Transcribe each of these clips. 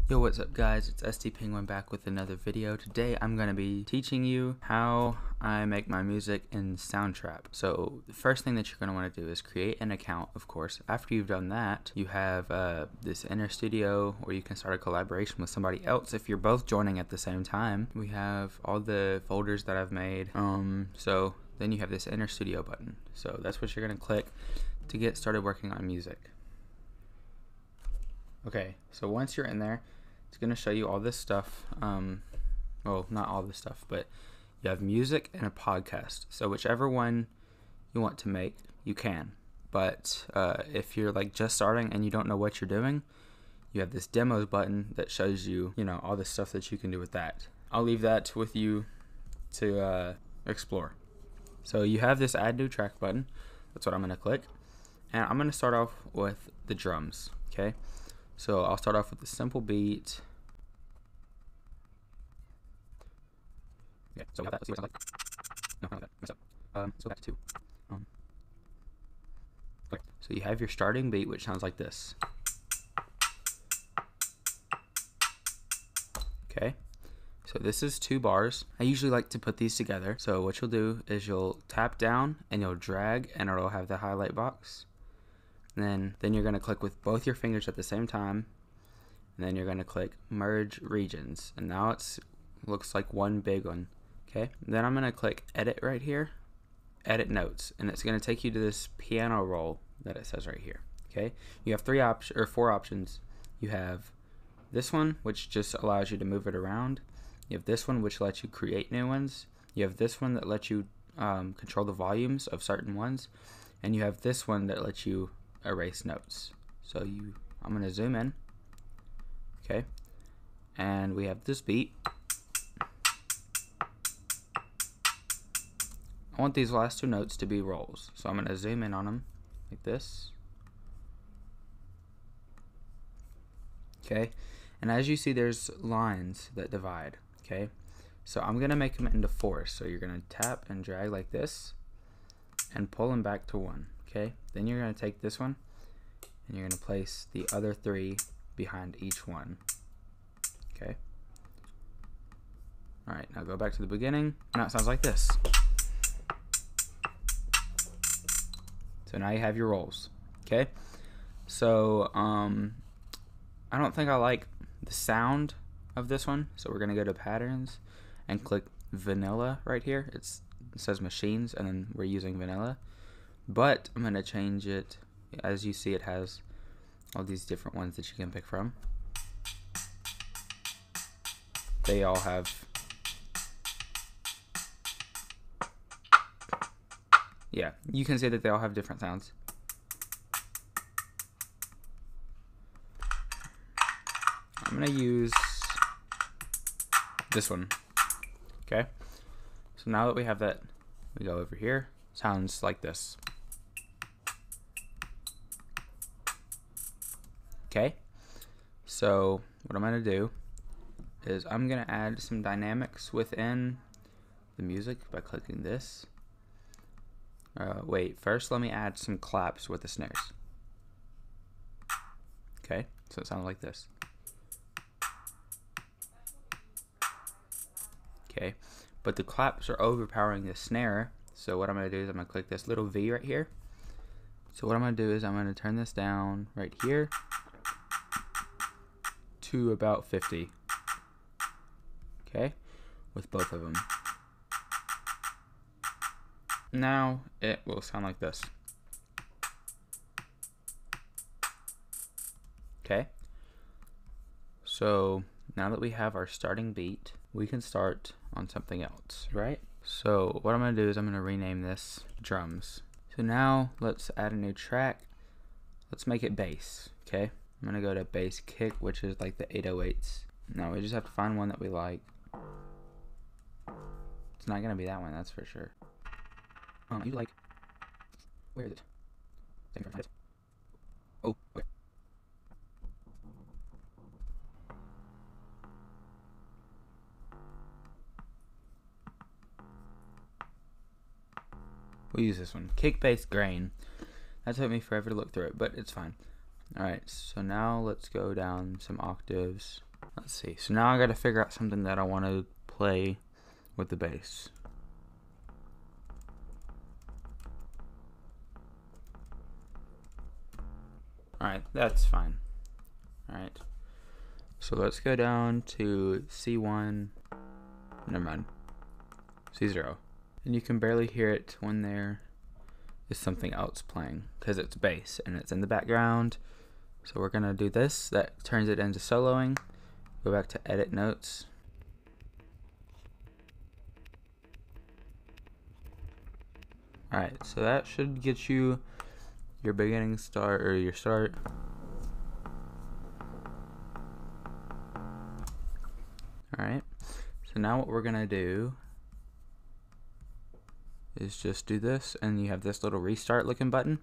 Yo, what's up guys, it's ST Penguin back with another video. Today I'm going to be teaching you how I make my music in SoundTrap. So the first thing that you're going to want to do is create an account, of course. After you've done that, you have this inner studio where you can start a collaboration with somebody else if you're both joining at the same time. We have all the folders that I've made. So then you have this inner studio button. So that's what you're going to click to get started working on music. Okay, so once you're in there, it's going to show you all this stuff. Well, not all this stuff, but you have music and a podcast. So whichever one you want to make, you can. But if you're like just starting and you don't know what you're doing, you have this demos button that shows you, all the stuff that you can do with that. I'll leave that with you to explore. So you have this add new track button. That's what I'm going to click. And I'm going to start off with the drums, okay? So I'll start off with a simple beat. Okay, so we have that. Let's see what it sounds like. No, not that. Messed up. Let's go back to 2. Okay, so you have your starting beat, which sounds like this. Okay, so this is 2 bars. I usually like to put these together. So what you'll do is you'll tap down and you'll drag, and it'll have the highlight box. And then you're going to click with both your fingers at the same time, and then you're going to click merge regions, and now it looks like one big one. Okay, then I'm going to click edit right here, edit notes, and it's going to take you to this piano roll that it says right here. Okay, you have 4 options. You have this one, which just allows you to move it around. You have this one, which lets you create new ones. You have this one that lets you control the volumes of certain ones, and you have this one that lets you erase notes. So I'm going to zoom in. Okay, and we have this beat. I want these last 2 notes to be rolls, so I'm going to zoom in on them like this. Okay, and as you see, there's lines that divide. Okay, so I'm going to make them into 4. So you're going to tap and drag like this and pull them back to 1. Okay, then you're going to take this one and you're going to place the other 3 behind each one. Okay. Alright, now go back to the beginning. Now it sounds like this. So now you have your rolls. Okay. So I don't think I like the sound of this one, so we're going to go to patterns and click vanilla right here. It says machines, and then we're using vanilla. But I'm going to change it. As you see, it has all these different ones that you can pick from. They all have, yeah, you can see that they all have different sounds. I'm going to use this one. Okay, so now that we have that, we go over here. Sounds like this. Okay, so what I'm going to do is I'm going to add some dynamics within the music by clicking this. Wait, first let me add some claps with the snares. Okay, so it sounds like this. Okay, but the claps are overpowering the snare, so what I'm going to do is I'm going to click this little V right here. So what I'm going to do is I'm going to turn this down right here to about 50. Okay, with both of them. Now it will sound like this. Okay, so now that we have our starting beat, we can start on something else, right? So what I'm going to do is I'm going to rename this drums. So now let's add a new track. Let's make it bass. Okay, I'm going to go to bass kick, which is like the 808s. Now we just have to find one that we like. It's not going to be that one, that's for sure. You like, where is it? Oh, wait. We'll use this one, kick bass grain. That took me forever to look through it, but it's fine. Alright, so now let's go down some octaves. Let's see. So now I got to figure out something that I want to play with the bass. Alright, that's fine. Alright. So let's go down to C1. Never mind. C0. And you can barely hear it when there is something else playing because it's bass and it's in the background. So we're going to do this. That turns it into soloing. Go back to edit notes. Alright, so that should get you your beginning start or your start. Alright, so now what we're gonna do is just do this, and you have this little restart looking button.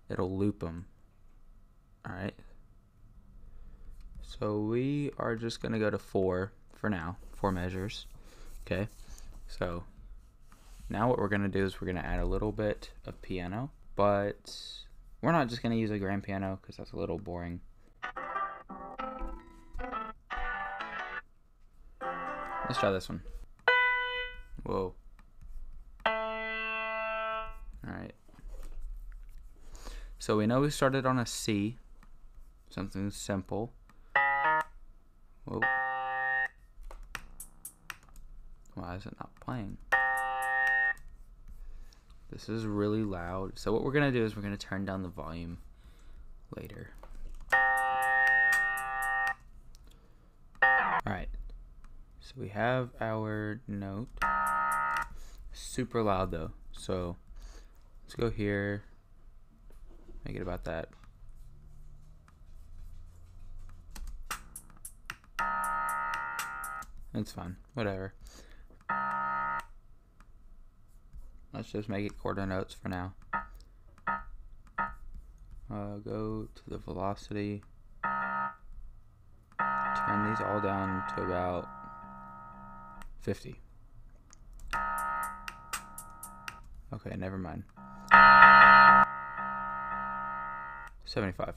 It'll loop them. Alright, so we are just gonna go to 4 for now, 4 measures. Okay, so now what we're gonna do is we're gonna add a little bit of piano, but we're not just gonna use a grand piano because that's a little boring. Let's try this one. Whoa. Alright. So we know we started on a C. Something simple. Whoa. Why is it not playing? This is really loud. So what we're going to do is we're going to turn down the volume later. Alright. So we have our note. Super loud though. So let's go here. Make it about that. It's fine. Whatever. Let's just make it quarter notes for now. Go to the velocity. Turn these all down to about 50. Okay, never mind. 75.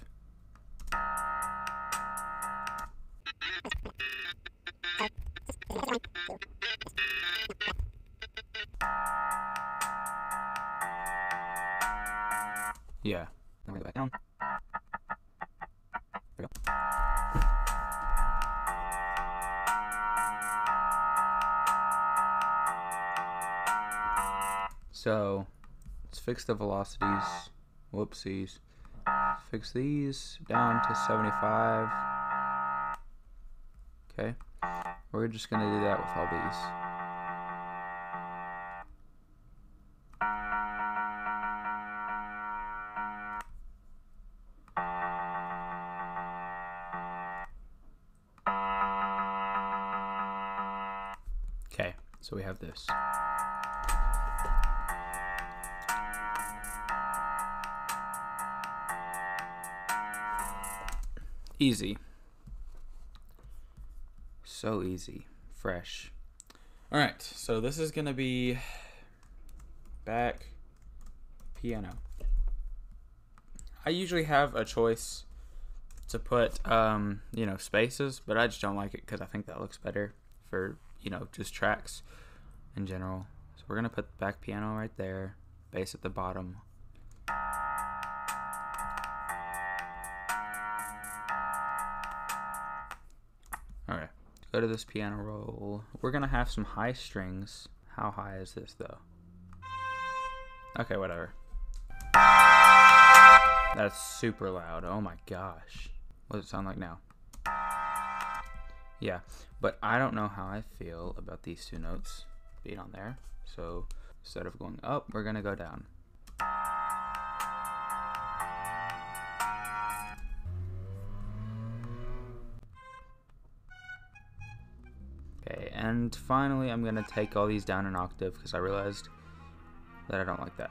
Yeah. Let me go back down. There we go. So let's fix the velocities. Whoopsies. Fix these down to 75. Okay. We're just gonna do that with all these. Okay, so we have this. Easy. So easy. Fresh. Alright, so this is gonna be back piano. I usually have a choice to put you know, spaces, but I just don't like it because I think that looks better for, you know, just tracks in general. So we're gonna put back piano right there, bass at the bottom. Alright, go to this piano roll. We're gonna have some high strings. How high is this though? Okay, whatever. That's super loud. Oh my gosh. What does it sound like now? Yeah, but I don't know how I feel about these two notes being on there. So instead of going up, we're gonna go down. Okay, and finally I'm gonna take all these down an octave because I realized that I don't like that.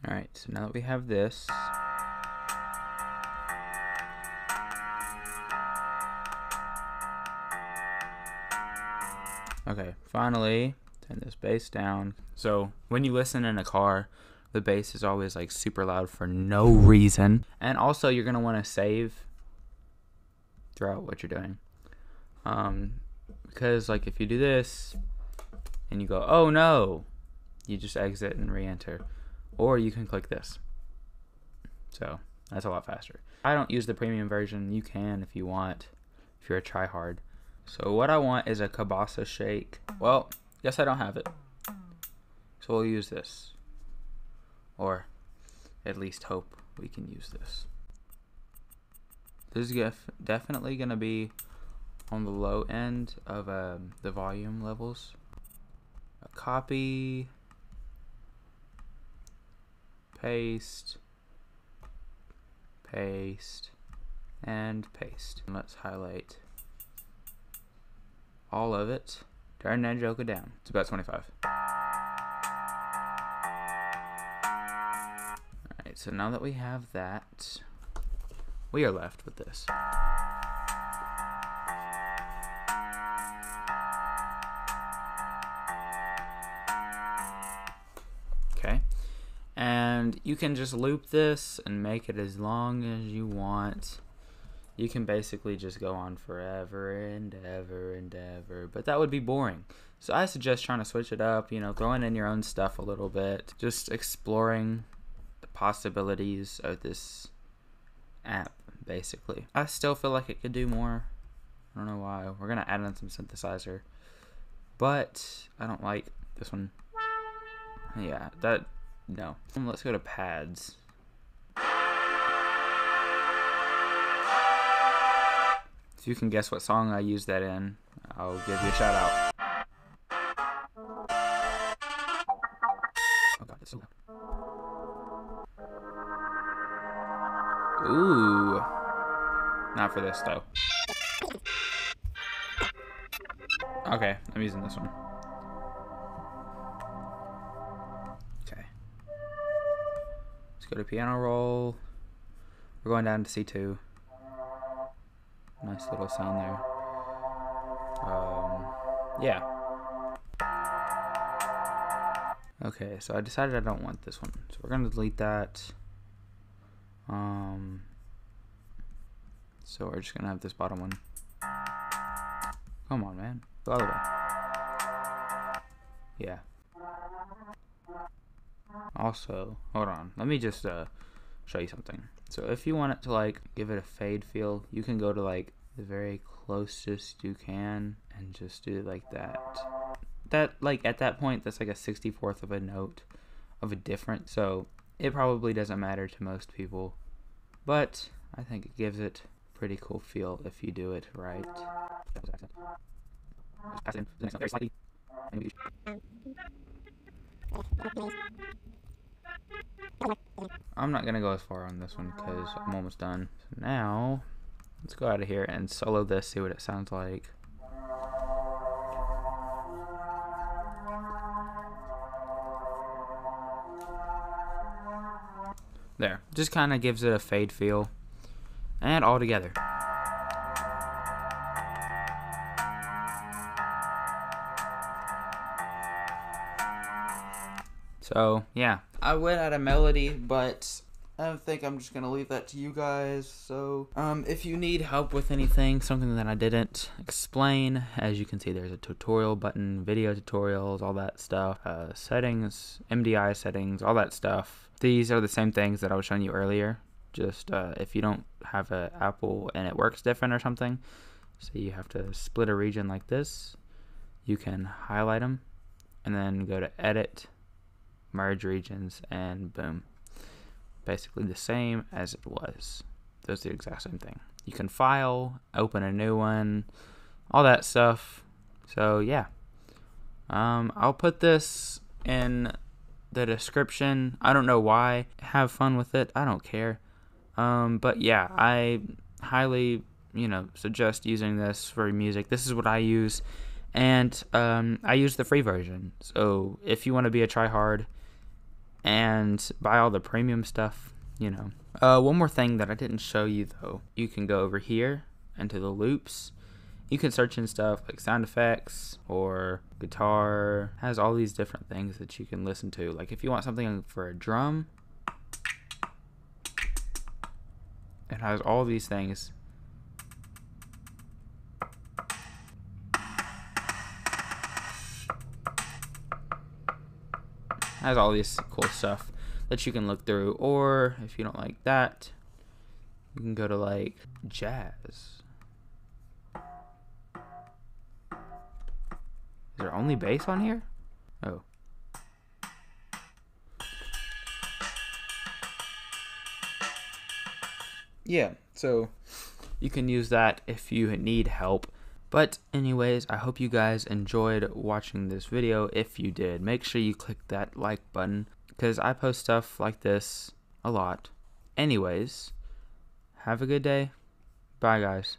Alright, so now that we have this, okay, finally turn this bass down. So when you listen in a car the bass is always like super loud for no reason. And also you're going to want to save throughout what you're doing. Because like if you do this and you go, oh no, you just exit and re-enter. Or you can click this. So that's a lot faster. I don't use the premium version. You can if you want, if you're a tryhard. So what I want is a kielbasa shake. Well, guess I don't have it. So we'll use this. Or at least hope we can use this. This is definitely going to be on the low end of the volume levels. Copy, paste, paste, and paste. And let's highlight all of it. Turn that joker down. It's about 25. Alright, so now that we have that, we are left with this. Okay, and you can just loop this and make it as long as you want. You can basically just go on forever and ever and ever, but that would be boring. So I suggest trying to switch it up, you know, throwing in your own stuff a little bit, just exploring the possibilities of this app, basically. I still feel like it could do more. I don't know why. We're gonna add in some synthesizer, but I don't like this one. Yeah, no. Let's go to pads. If you can guess what song I used that in, I'll give you a shout out. Oh god, it's so loud. Ooh. Not for this though. Okay, I'm using this one. Okay. Let's go to piano roll. We're going down to C2. Nice little sound there. Yeah. Okay, so I decided I don't want this one. So we're going to delete that. So we're just going to have this bottom one. Come on, man. The other way. Yeah. Also, hold on. Let me just show you something. So if you want it to like give it a fade feel, you can go to like the very closest you can and just do it like that. That like at that point that's like a 64th of a note of a difference. So it probably doesn't matter to most people, but I think it gives it a pretty cool feel if you do it right. I'm not gonna go as far on this one because I'm almost done. So now let's go out of here and solo this, see what it sounds like. There, just kind of gives it a fade feel, and all together. So yeah, I went out of melody, but I think I'm just gonna leave that to you guys. So if you need help with anything, something that I didn't explain, as you can see there's a tutorial button, video tutorials, all that stuff, settings, MDI settings, all that stuff. These are the same things that I was showing you earlier, just if you don't have an Apple and it works different or something, so you have to split a region like this, you can highlight them and then go to edit, merge regions, and boom. Basically the same as it was. Those are the exact same thing. You can file, open a new one, all that stuff. So yeah, I'll put this in the description. I don't know why. Have fun with it. I don't care. But yeah, I highly, suggest using this for music. This is what I use, and I use the free version. So if you want to be a tryhard and buy all the premium stuff, one more thing that I didn't show you though, you can go over here into the loops You can search in stuff like sound effects or guitar. It has all these different things that you can listen to. Like if you want something for a drum, it has all these things. It has all this cool stuff that you can look through. Or if you don't like that, you can go to like jazz. Is there only bass on here? Oh. Yeah, so you can use that if you need help. But anyways, I hope you guys enjoyed watching this video. If you did, make sure you click that like button because I post stuff like this a lot. Anyways, have a good day. Bye, guys.